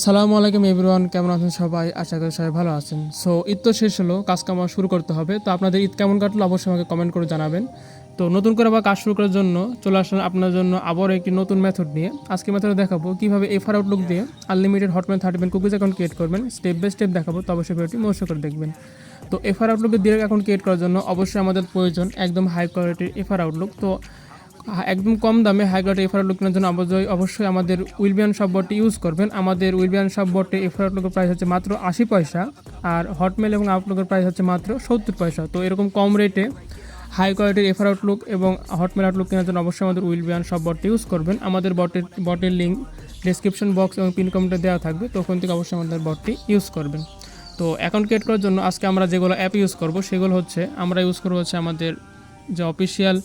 আসসালামু আলাইকুম এভরিওয়ান, কেমন আছেন সবাই? আশা করি সবাই ভালো আছেন। সো ঈদ তো শেষ হলো, কাজ কাম শুরু করতে হবে। তো আপনাদের ঈদ কেমন কাটলো অবশ্যই আমাকে কমেন্ট করে জানাবেন। তো নতুন করে আবার কাজ শুরু করার জন্য চলে আসলাম আপনার জন্য আবার একটি নতুন মেথড নিয়ে। আজকে মেথডে দেখাবো কীভাবে এফআর আউটলুক দিয়ে unlimited Hotmail 30 cookies account create করবেন। স্টেপ বাই স্টেপ দেখাবো, তো অবশ্যই ভিডিওটি মনোযোগ করে দেখবেন। তো এফআর আউটলুকে ডিরেক্ট অ্যাকাউন্ট ক্রিয়েট করার জন্য অবশ্যই আমাদের প্রয়োজন একদম হাই কোয়ালিটির এফআর আউটলুক। তো একদম কম দামে হাই কোয়ালিটি এফআর আউটলুক কেনার জন্য অবশ্যই আমাদের উইলবিয়ান শপ বটটি ইউজ করবেন। আমাদের উইলবিয়ান শপ বটে এফআর আউটলুকের প্রাইস হচ্ছে মাত্র 80 পয়সা, আর হটমেল এবং আউটলুকের প্রাইস হচ্ছে মাত্র 70 পয়সা। তো এরকম কম রেটে হাই কোয়ালিটির এফআর আউটলুক এবং হটমেল আউটলুক কেনার জন্য অবশ্যই আমাদের উইলবিয়ান শপ বটটি ইউজ করবেন। আমাদের বটের লিঙ্ক ডিসক্রিপশন বক্স এবং পিন কমেন্টে দেওয়া থাকবে, তো ওখান থেকে অবশ্যই আমাদের বটটি ইউজ করবেন। তো অ্যাকাউন্ট ক্রিয়েট করার জন্য আজকে আমরা যেগুলো অ্যাপ ইউজ করব সেগুলো হচ্ছে আমরা ইউজ করবো হচ্ছে আমাদের যে অফিসিয়াল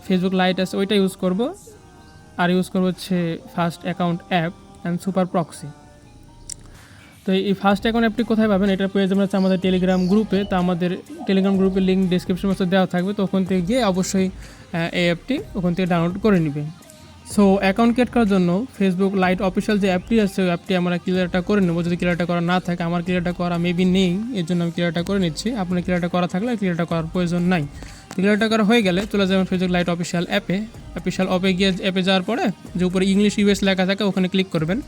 ফেসবুক লাইট আছে ওইটা ইউজ করব, আর ইউজ করবো হচ্ছে first account app and super proxy. তো এই ফার্স্ট অ্যাকাউন্ট অ্যাপটি কোথায় পাবেন? এটা পেয়ে যাবেন হচ্ছে আমাদের টেলিগ্রাম গ্রুপে। তো আমাদের টেলিগ্রাম গ্রুপের লিঙ্ক ডিসক্রিপশন বক্সে দেওয়া থাকবে, তো ওখান থেকে গিয়ে অবশ্যই এই অ্যাপটি ওখান থেকে ডাউনলোড করে নেবেন। সো অ্যাকাউন্ট ক্রিয়েট করার জন্য ফেসবুক লাইট অফিসিয়াল যে অ্যাপটি আছে ওই অ্যাপটি আমরা ক্লিয়ারটা করে নেবো। যদি ক্লিয়ারটা করা না থাকে, আমার ক্লিয়ারটা করা মেবি নেই, এর জন্য আমি ক্লিয়ারটা করে নিচ্ছি। আপনার ক্লিয়ারটা করা থাকলে ক্লিয়ারটা করার প্রয়োজন নাই। ক্লিয়ারটা করা হয়ে গেলে চলে যাবেন ফেসবুক লাইট অফিসিয়াল অ্যাপে গিয়ে অ্যাপে যাওয়ার পরে যে উপরে ইংলিশ ইউএস লেখা থাকে ওখানে ক্লিক করবেন।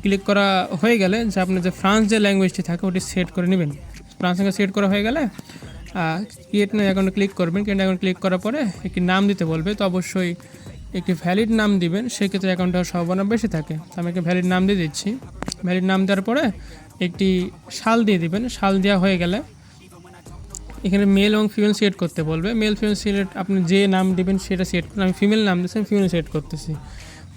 ক্লিক করা হয়ে গেলে যে আপনার যে ফ্রান্স যে ল্যাঙ্গুয়েজটি থাকে ওটি সেট করে নেবেন। ফ্রান্স সেট করা হয়ে গেলে ক্রিয়েট নিউ অ্যাকাউন্টে ক্লিক করবেন। ক্রিয়েট অ্যাকাউন্ট ক্লিক করার পরে একটি নাম দিতে বলবে, তো অবশ্যই একটি ভ্যালিড নাম দিবেন, সেক্ষেত্রে অ্যাকাউন্টটার সম্ভাবনা বেশি থাকে। আমি একটা ভ্যালিড নাম দিয়ে দিচ্ছি। ভ্যালিড নাম দেওয়ার পরে একটি সাল দিয়ে দিবেন। সাল দেওয়া হয়ে গেলে এখানে মেল এবং ফিমেল সিলেক্ট করতে বলবে। মেল ফিমেল সিলেক্ট আপনি যে নাম দেবেন সেটা সিলেক্ট করুন। আমি ফিমেল নাম দিচ্ছি, ফিমেল সিলেক্ট করতেছি।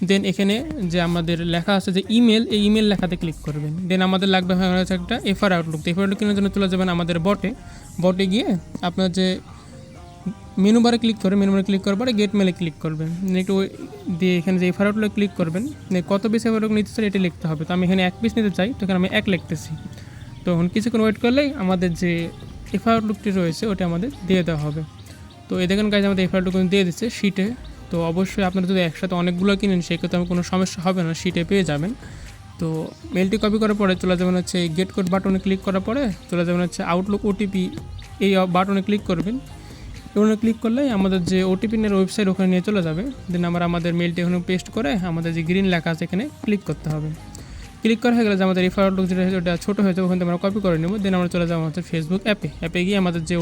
দেন এখানে যে আমাদের লেখা আছে যে ইমেল, এই ইমেল লেখাতে ক্লিক করবেন। দেন আমাদের লাগবে হচ্ছে একটা এফআর আউটলুক। এফআর আউটলুক কেনার জন্য চলে যাবেন আমাদের বটে গিয়ে আপনার যে মেনু বারে ক্লিক করে মেনু বারে ক্লিক করার পরে গেট মেলে ক্লিক করবেন। একটু দিয়ে এখানে যে এফআর আউটলুক ক্লিক করবেন, কত পিস এফআর আউটলুক নিতে চাই এটা লিখতে হবে। তো আমি এখানে 1 পিস নিতে চাই, তো এখানে আমি 1 লিখতেছি। তো এখন কিছুক্ষণ ওয়েট করলেই আমাদের যে এফআর আউটলুকটি রয়েছে ওটা আমাদের দিয়ে দেওয়া হবে। তো এই দেখেন গাইজ আমাদের এফআর আউটলুক দিয়ে দিচ্ছে শিটে। তো অবশ্যই আপনারা যদি একসাথে অনেকগুলো কিনেন সেক্ষেত্রে আমার কোনো সমস্যা হবে না, শিটে পেয়ে যাবেন। তো মেলটি কপি করার পরে চলে যাবেন হচ্ছে গেট কোড বাটনে ক্লিক করার পরে চলে যাবেন হচ্ছে আউটলুক ওটিপি, এই বাটনে ক্লিক করবেন। ওখানে ক্লিক করলেই আমাদের যে ওটিপি এর ওয়েবসাইট ওখানে নিয়ে চলে যাবে। দেন আমরা আমাদের মেলটি এখানে পেস্ট করে আমাদের যে গ্রিন লেখা আছে এখানে ক্লিক করতে হবে। ক্লিক করা হয়ে গেলে যে আমাদের এফআর আউটলুক যেটা ওটা ছোটো হয়েছে ওখান থেকে আমরা কপি করে নেব। দেন আমরা চলে যাবো হচ্ছে ফেসবুক অ্যাপে গিয়ে আমাদের যে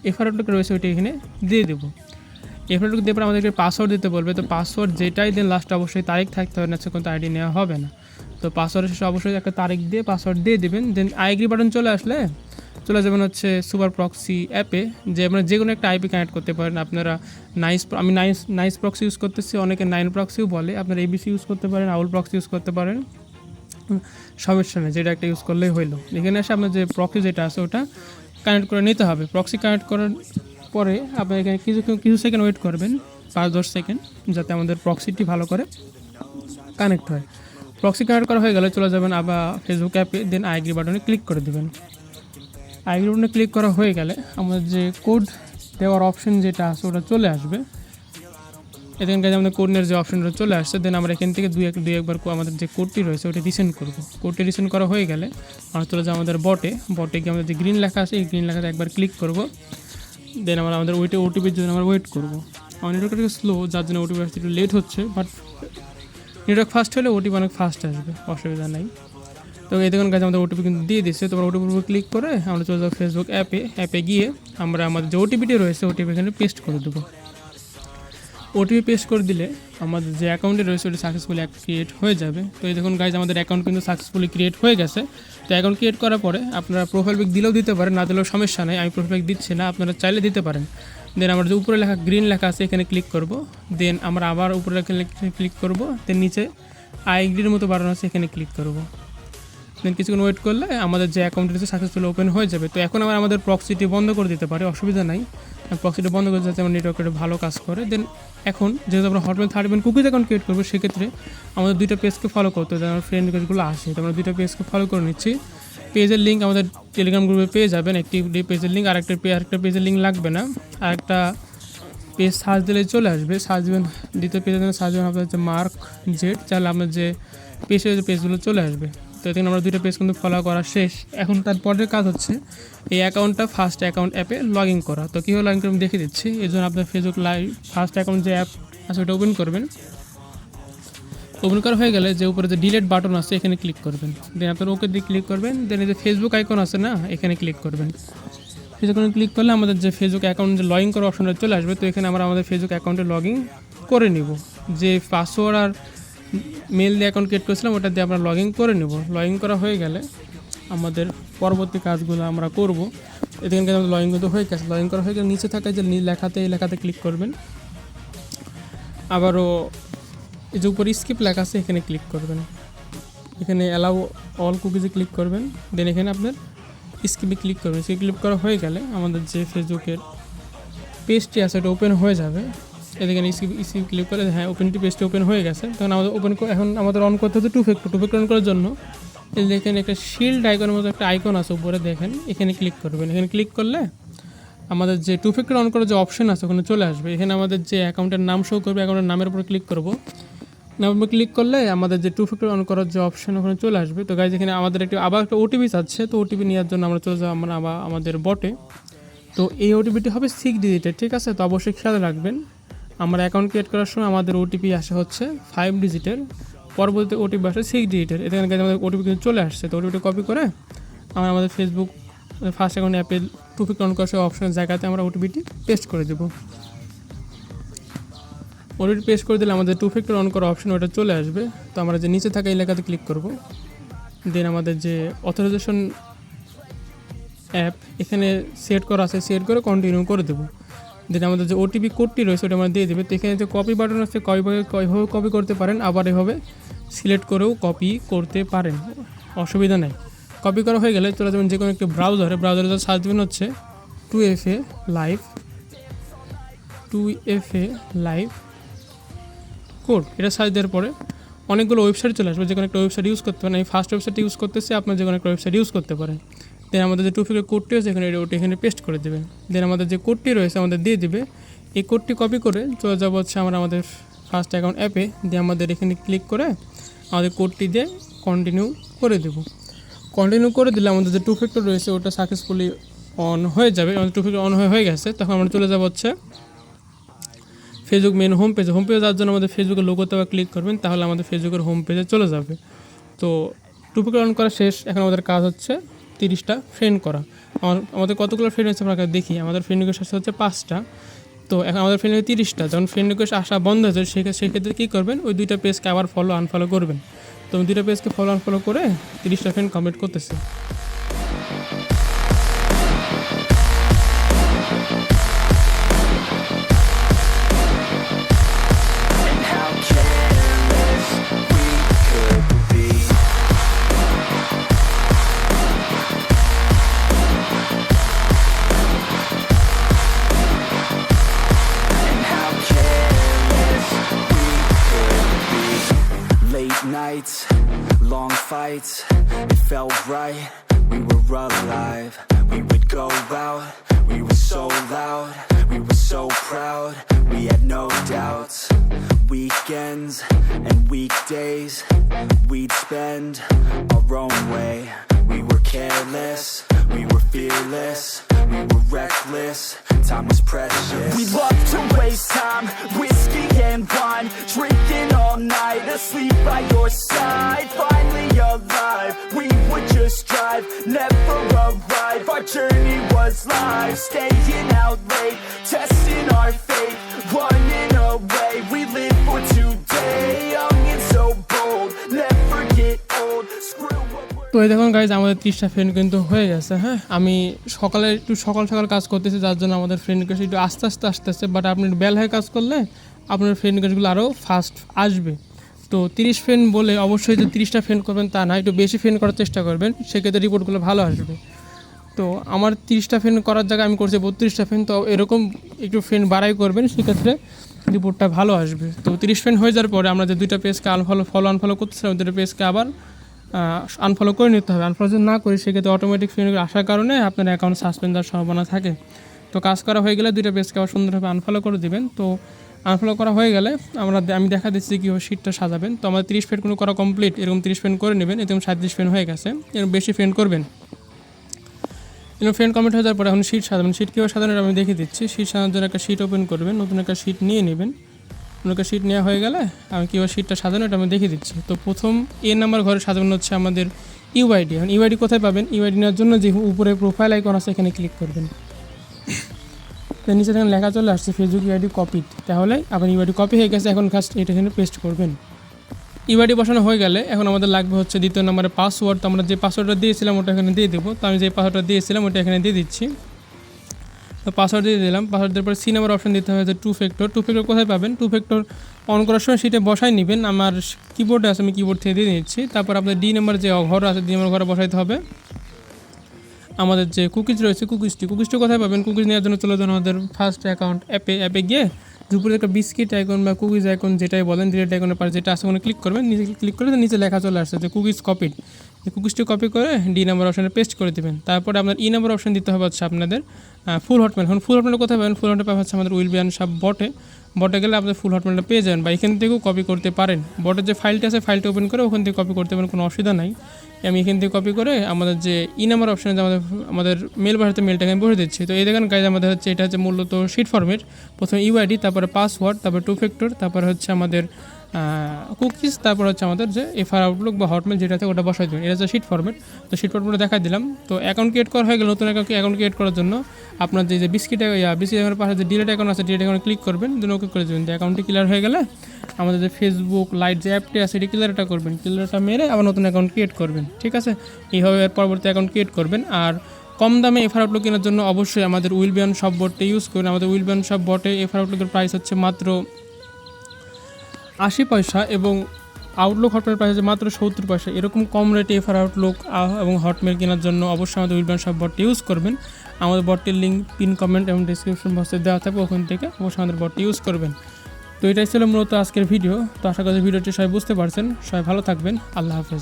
এফআর আউটলুক রয়েছে ওইটা এখানে দিয়ে দেবো। এফআর আউটলুক দেওয়ার পর আমাদেরকে পাসওয়ার্ড দিতে বলবে। তো পাসওয়ার্ড যেটাই দেন লাস্টে অবশ্যই তারিখ থাকতে হবে, না কোনো আইডি নেওয়া হবে না। তো পাসওয়ার্ডের শেষে অবশ্যই একটা তারিখ দিয়ে পাসওয়ার্ড দিয়ে দেবেন। দেন আইগ্রি বাটন চলে আসলে চলে যাবেন হচ্ছে সুপার প্রক্সি অ্যাপে, যে আপনারা যে কোনো একটা আইপি কানেক্ট করতে পারেন। আপনারা আমি নাইস প্রক্সি ইউজ করতেছি, অনেকে 9 প্রক্সিও বলে। আপনারা এবিসি ইউজ করতে পারেন, আউল প্রক্সি ইউজ করতে পারেন, সমস্যা নেই, যেটা একটা ইউজ করলেই হইলো। এখানে এসে আপনার যে প্রক্সি যেটা আছে ওটা কানেক্ট করে নিতে হবে। প্রক্সি কানেক্ট করার পরে আপনি এখানে কিছু সেকেন্ড ওয়েট করবেন, 5-10 সেকেন্ড, যাতে আমাদের প্রক্সিটি ভালো করে কানেক্ট হয়। প্রক্সি কানেক্ট করা হয়ে গেলে চলে যাবেন আবার ফেসবুক অ্যাপে। দেন আইগ্রি বাটনে ক্লিক করে দেবেন। আইগ্রি বাটনে ক্লিক করা হয়ে গেলে আমাদের যে কোড দেওয়ার অপশন যেটা আছে ওটা চলে আসবে। এখান থেকে আমাদের কোডের যে অপশনটা চলে আসছে, দেন আমরা এখান থেকে দুই একবার আমাদের যে কোডটি রয়েছে ওটা রিসেন্ড করব। কোডটি রিসেন্ড করা হয়ে গেলে আমরা চলে যাবো আমাদের বটে গিয়ে আমাদের যে গ্রিন লেখা আছে এই গ্রিন লেখাতে একবার ক্লিক করব। দেন আমরা আমাদের ওটিপির জন্য আমরা ওয়েট করবো। আমার নেটওয়ার্কটা একটু স্লো, যার জন্য ওটিপি আসতে একটু লেট হচ্ছে, বাট নেটওয়ার্ক ফাস্ট হলে ওটিপি অনেক ফাস্ট আসবে, অসুবিধা নাই। তো এই দেখুন কাছে আমাদের ওটিপি কিন্তু দিয়ে দিচ্ছে। তোমরা ওটিপির উপর ক্লিক করে আমরা চলে যাবো ফেসবুক অ্যাপে গিয়ে আমরা আমাদের যে ওটিপিটি রয়েছে ওটিপি এখানে পেস্ট করে দেবো। ওটিপি পেস্ট করে দিলে আমাদের যে অ্যাকাউন্টে রয়েছে ওটি সাকসেসফুলি ক্রিয়েট হয়ে যাবে। তো এই দেখুন গাইজ আমাদের অ্যাকাউন্ট কিন্তু সাকসেসফুলি ক্রিয়েট হয়ে গেছে। তো অ্যাকাউন্ট ক্রিয়েট করার পরে আপনারা প্রোফাইল পিক দিলেও দিতে পারেন, না দিলেও সমস্যা নেই। আমি প্রোফাইল পিক দিচ্ছি না, আপনারা চাইলে দিতে পারেন। দেন আমরা যে উপরে লেখা গ্রিন লেখা আছে এখানে ক্লিক করব। দেন আমরা আবার উপরে লেখা ক্লিক করব। দেন নিচে আইগ্রির মতো বাটন আছে এখানে ক্লিক করব। দেন কিছুক্ষণ ওয়েট করলে আমাদের যে অ্যাকাউন্ট রয়েছে সাকসেসফুলি ওপেন হয়ে যাবে। তো এখন আমরা আমাদের প্রক্সিটি বন্ধ করে দিতে পারি, অসুবিধা নাই। প্রক্সিটি বন্ধ করে যাতে আমার নেটওয়ার্কটা ভালো কাজ করে। দেন এখন যেহেতু আমরা হটমেল 30 কুকিজ অ্যাকাউন্ট ক্রিয়েট করবো, সেক্ষেত্রে আমাদের দুইটা পেজকে ফলো করতে হবে। আমার ফ্রেন্ড রিকোয়েস্টগুলো আসে, তো আমরা দুইটা পেজকে ফলো করে নিচ্ছি। পেজের লিঙ্ক আমাদের টেলিগ্রাম গ্রুপে পেয়ে যাবেন, একটি পেজের লিঙ্ক। আরেকটা পেজের লিঙ্ক লাগবে না, আরেকটা পেজ সার্চ দিলে চলে আসবে। সার্চ দেবেন, দ্বিতীয় পেজের জন্য সার্চ দেবেন আপনার হচ্ছে মার্ক জেড, চাইলে আপনার যে পেজগুলো চলে আসবে। তো এখানে আমরা দুইটা পেজ কিন্তু ফলো করা শেষ। এখন তারপরের কাজ হচ্ছে এই অ্যাকাউন্টটা ফার্স্ট অ্যাকাউন্ট অ্যাপে লগ ইন করা। তো কীভাবে লগ ইন করে আমি দেখে দিচ্ছি। এই জন্য আপনার ফেসবুক লাইভ ফার্স্ট অ্যাকাউন্ট যে অ্যাপ আছে ওটা ওপেন করবেন। ওপেন করা হয়ে গেলে যে উপরে যে ডিলিট বাটন আছে এখানে ক্লিক করবেন, দেন আপনার ওকে দিয়ে ক্লিক করবেন। দেন এই যে ফেসবুক আইকন আছে না, এখানে ক্লিক করবেন। ফেসবুক ক্লিক করলে আমাদের যে ফেসবুক অ্যাকাউন্ট যে লগ ইন করার অপশনটা চলে আসবে। তো এখানে আমরা আমাদের ফেসবুক অ্যাকাউন্টে লগ ইন করে নিব। যে পাসওয়ার্ড আর মেল দিয়ে অ্যাকাউন্ট ক্রিয়েট করেছিলাম ওটা দিয়ে আমরা লগ ইন করে নেব। লগ ইন করা হয়ে গেলে আমাদের পরবর্তী কাজগুলো আমরা করব। এখানে আমাদের লগ ইন কিন্তু হয়ে গেছে। লগ ইন করা হয়ে গেলে নিচে থাকা যে লেখাতে ক্লিক করবেন। আবারও এই যে উপরে স্কিপ লেখা আছে এখানে ক্লিক করবেন। এখানে অ্যালাউ অল কুকিজে ক্লিক করবেন। দেন এখানে আপনার স্কিপে ক্লিক করবেন। স্কিপ ক্লিক করা হয়ে গেলে আমাদের যে ফেসবুকের পেজটি আছে এটা ওপেন হয়ে যাবে। এখানে স্কিপ ক্লিক করে হ্যাঁ ওপেনটি পেজটি ওপেন হয়ে গেছে। তখন আমাদের এখন আমাদের অন করতে হচ্ছে টু ফ্যাক্টর অন করার জন্য এই দেখেন একটা শিল্ড আইকনের মতো একটা আইকন আছে উপরে দেখেন, এখানে ক্লিক করবেন। এখানে ক্লিক করলে আমাদের যে টু ফ্যাক্টর অন করার যে অপশন আছে ওখানে চলে আসবে। এখানে আমাদের যে অ্যাকাউন্টের নাম শো করবে, অ্যাকাউন্টের নামের উপর ক্লিক করব। নামের ক্লিক করলে আমাদের যে টু ফ্যাক্টর অন করার যে অপশন ওখানে চলে আসবে। তো গাইজ এখানে আমাদের আবার একটা ওটিপি চাচ্ছে। তো ওটিপি নেওয়ার জন্য আমরা চলে যাবো আবার আমাদের বটে। তো এই ওটিপিটি হবে 6 ডিজিটের, ঠিক আছে। তো অবশ্যই খেয়াল রাখবেন আমরা অ্যাকাউন্ট ক্রিয়েট করার সময় আমাদের ওটিপি আসে হচ্ছে 5 ডিজিটের, পরবর্তীতে ওটিপি আসে 6 ডিজিটের। এখানে আমাদের ওটিপি কিন্তু চলে আসছে। তো ওটিপিটা কপি করে আমরা আমাদের ফেসবুক ফার্স্ট অ্যাকাউন্ট অ্যাপে টু ফ্যাক্টর অন করার অপশনের জায়গাতে আমরা ওটিপিটি পেস্ট করে দেবো। ওটিপি পেস্ট করে দিলে আমাদের টু ফ্যাক্টর অন করা অপশন ওটা চলে আসবে। তো আমরা যে নিচে থাকা এলাকাতে ক্লিক করব। দেন আমাদের যে অথরাইজেশন অ্যাপ এখানে সেট করা আছে, সেট করে কন্টিনিউ করে দেবো। দেন আমাদের যে ওটিপি কোডটি রয়েছে ওটা আমরা দিয়ে দেবে। তো এখানে যে কপি বাটন আছে কীভাবে কপি করতে পারেন, আবার এভাবে সিলেক্ট করেও কপি করতে পারেন, অসুবিধা নেই। কপি করা হয়ে গেলে চলে যাবেন যে কোনো একটি ব্রাউজারে সার্চ দেবেন হচ্ছে 2FA লাইভ কোড। এটা সার্চ দেওয়ার পরে অনেকগুলো ওয়েবসাইট চলে আসবে, যে কোনো একটা ওয়েবসাইট ইউজ করতে পারেন। আমি ফার্স্ট ওয়েবসাইট ইউজ করতেছি, আপনার যে কোনো একটা ওয়েবসাইট ইউজ করতে পারেন। দেন আমাদের যে টু ফ্যাক্টর কোডটি আছে এখানে পেস্ট করে দেবেন। দেন আমাদের যে কোডটি রয়েছে আমাদের দিয়ে দেবে। এই কোডটি কপি করে চলে যাবো হচ্ছে আমাদের ফার্স্ট অ্যাকাউন্ট অ্যাপে। দিয়ে আমাদের এখানে ক্লিক করে আমাদের কোডটি দিয়ে কন্টিনিউ করে দেব। কন্টিনিউ করে দিলে আমাদের যে টু ফ্যাক্টর রয়েছে ওটা সাকসেসফুলি অন হয়ে যাবে। আমাদের টু ফ্যাক্টর অন হয়ে গেছে। তখন আমরা চলে যাবো হচ্ছে ফেসবুক মেন হোম পেজে যাওয়ার জন্য আমাদের ফেসবুকের লোগোতে ক্লিক করবেন, তাহলে আমাদের ফেসবুকের হোম পেজে চলে যাবে। তো টু ফ্যাক্টর অন করা শেষ। এখন আমাদের কাজ হচ্ছে 30টা ফ্রেন্ড করা। আমাদের কতগুলো ফ্রেন্ড আছে আমরা দেখি। আমাদের ফ্রেন্ড রিকোয়েস্ট আসছে হচ্ছে 5টা। তো এখন আমাদের ফ্রেন্ড 30টা। যখন ফ্রেন্ড রিকোয়েস্ট আসা বন্ধ হয়েছে সেক্ষেত্রে কী করবেন, ওই দুইটা পেজকে আবার ফলো আনফলো করবেন। তো দুইটা পেজকে ফলো আনফলো করে 30টা ফ্রেন্ড কমপ্লিট করতেছে। Nights, long fights, it felt right, we were alive. We would go out, we were so loud, we were so proud, we had no doubts. Weekends and weekdays, we'd spend our own way. We were careless, we were fearless, we were reckless, time was precious. We loved to waste time, whiskey and wine, drinking all night, asleep by your side. Finally alive, we would just drive, never arrive. Our journey was live, staying out late, testing our fate, running away. We live for today, young and so bold, never get old. Screw what we're... তো এই দেখুন guys আমাদের 30টা friend কিন্তু হয়ে গেছে। হ্যাঁ, আমি সকালে একটু সকাল কাজ করতেছি, যার জন্য আমাদের ফ্রেন্ড রিকোয়েস্ট একটু আস্তে আসতেছে। বাট আপনি বেল হয়ে কাজ করলে আপনার ফ্রেন্ড রিকোয়েস্টগুলো আরও ফাস্ট আসবে। তো 30 ফ্রেন্ড বলে অবশ্যই যে 30টা ফ্রেন্ড করবেন তা না, একটু বেশি ফ্রেন্ড করার চেষ্টা করবেন, সেক্ষেত্রে রিপোর্টগুলো ভালো আসবে। তো আমার 30টা ফ্রেন্ড করার জায়গায় আমি করছি 32টা ফ্রেন্ড। তো এরকম একটু ফ্রেন্ড বাড়াই করবেন, সেক্ষেত্রে রিপোর্টটা ভালো আসবে। তো 30 ফ্রেন্ড হয়ে যাওয়ার পরে আমরা যে দুইটা পেজকে ফলো আনফলো করতেছিলাম, দুটো পেজকে আবার আনফলো করে নিতে হবে। আনফলো যদি না করি সেক্ষেত্রে অটোমেটিক ফ্রেন্ড আসার কারণে আপনার অ্যাকাউন্ট সাসপেন্ড হওয়ার সম্ভাবনা থাকে। তো কাজ করা হয়ে গেলে দুইটা পেজকে আবার সুন্দরভাবে আনফলো করে দেবেন। তো আনফলো করা হয়ে গেলে আমি দেখা দিচ্ছি কীভাবে শিটটা সাজাবেন। তো আমাদের 30 ফ্রেন্ড কোনো করা কমপ্লিট, এরকম 30 ফ্রেন্ড করে নেবেন, এরকম 37 ফ্রেন্ড হয়ে গেছে, এরকম বেশি ফ্রেন্ড করবেন। এরকম ফ্রেন্ড কমপ্লিট হয়ে যাওয়ার পরে এখন শিট সাজাবেন। শিট কীভাবে সাজানো আমি দেখিয়ে দিচ্ছি। শিট সাজানোর জন্য একটা শিট ওপেন করবেন, নতুন একটা শিট নিয়ে নেবেন। নতুন একটা শিট নেওয়া হয়ে গেলে আমি কীভাবে শিটটা সাজানো এটা আমি দেখিয়ে দিচ্ছি। তো প্রথম নাম্বার ঘরে সাজানো হচ্ছে আমাদের ইউআইডি। এখন ইউআইডি কোথায় পাবেন? ইউআইডি নেওয়ার জন্য যে উপরে প্রোফাইল আইকন আছে এখানে ক্লিক করবেন। তো নিচে যখন লেখা চলে আসছে ফেসবুক ইউআইডি কপিড, তাহলে আপনার ইউআইডি কপি হয়ে গেছে। এখন জাস্ট এটা এখানে পেস্ট করবেন। ইউআইডি বসানো হয়ে গেলে এখন আমাদের লাগবে হচ্ছে দ্বিতীয় নম্বরে পাসওয়ার্ড। তো আমরা যে পাসওয়ার্ডটা দিয়েছিলাম ওটা এখানে দিয়ে দেবো। তো আমি যে পাসওয়ার্ডটা দিয়েছিলাম ওটা এখানে দিয়ে দিচ্ছি। তো পাসওয়ার্ড দিয়ে দিলাম। পাসওয়ার্ড দেওয়ার পর সি নাম্বার অপশন দিতে হবে যে 2 ফ্যাক্টর। 2 ফ্যাক্টর কোথায় পাবেন? 2 ফ্যাক্টর অন করার সময় সেটা বসাই নেবেন। আমার কিবোর্ডে আছে, আমি কিবোর্ড থেকে দিয়ে নিচ্ছি। তারপর আপনার ডি নাম্বার যে ঘর আছে, ডি নাম্বার ঘরে বসাইতে হবে। আমাদের যে কুকিজ রয়েছে কুকিজটি কোথায় পাবেন? কুকিজ নেওয়ার জন্য চলে যান আমাদের ফার্স্ট অ্যাকাউন্ট অ্যাপে গিয়ে দুপুরে একটা বিস্কিট আইকন বা কুকিজ আইকন যেটাই বলেন, ডিলেট আইকনের পাশে যেটা আছে ওখানে ক্লিক করবেন। নিচে ক্লিক করে নিচে লেখা চলে আসছে যে কুকিজ কপিড। কুকিজটি কপি করে ডি নাম্বার অপশানে পেস্ট করে দেবেন। তারপরে আপনার ই নাম্বার অপশান দিতে হবে হচ্ছে আপনাদের ফুল হটমেল। এখন ফুল হটমেল কোথায় পাবেন? ফুল হটমেল পাবেন হচ্ছে আমাদের উইল বি সব বটে গেলে আপনার ফুল হটমেলটা পেয়ে যাবেন, বা এখান থেকেও কপি করতে পারেন। বটের যে ফাইলটা আছে ফাইলটা ওপেন করে ওখান থেকে কপি করতে পারেন, কোনো অসুবিধা নাই। আমি এখান থেকে কপি করে আমাদের যে ই নাম্বার অপশানে যে আমাদের মেল বাসাতে মেলটাকে আমি বসে দিচ্ছি। তো এই দেখেন গাইজ আমাদের হচ্ছে এটা হচ্ছে মূলত শিট ফরম্যাট। প্রথমে ইউআইডি, তারপরে পাসওয়ার্ড, তারপরে 2 ফ্যাক্টর, তারপরে হচ্ছে আমাদের কুকিজ, তারপর হচ্ছে আমাদের যে এফআর আউটলুক বা হটমেল যেটা আছে ওটা বসাই দেবেন। এটা হচ্ছে শিট ফরম্যাট। তো শিট ফরম্যাটটা দেখাই দিলাম। তো অ্যাকাউন্ট ক্রিয়েট করা হয়ে গেলে নতুন অ্যাকাউন্ট ক্রিয়েট করার জন্য আপনার যে বিস্কিটের পাশে যে ডিলেট অ্যাকাউন্ট আছে ডিলেট অ্যাকাউন্ট ক্লিক করবেন, দেন ওকে করে দেবেন। অ্যাকাউন্টটি ক্লিয়ার হয়ে গেলে আমাদের যে ফেসবুক লাইট যে অ্যাপটি আছে এটি ক্লিয়ারটা করবেন। ক্লিয়ারটা মেরে আবার নতুন অ্যাকাউন্ট ক্রিয়েট করবেন। ঠিক আছে, এইভাবে এর পরবর্তী অ্যাকাউন্ট ক্রিয়েট করবেন। আর কম দামে এফআর আউটলুক কেনার জন্য অবশ্যই আমাদের উইল বি সব বটে ইউজ করুন। আমাদের উইল বি সব বটে এফআর আউটলুকের প্রাইস হচ্ছে মাত্র 80 পয়সা এবং আউটলুক হটমেল প্রাইস আছে মাত্র 70 পয়সা। এরকম কম রেটে এফআর আউটলুক এবং হটমেল কেনার জন্য অবশ্যই আমাদের উইল বি সব বটটি ইউজ করবেন। আমাদের বটটির লিঙ্ক পিন কমেন্ট এবং ডিসক্রিপশন বক্সে দেওয়া থাকবে, ওখান থেকে অবশ্যই আমাদের বটটি ইউজ করবেন। তো এটাই ছিল মূলত আজকের ভিডিও। তো আশা করি ভিডিওটি সবাই বুঝতে পারছেন। সবাই ভালো থাকবেন। আল্লাহ হাফেজ।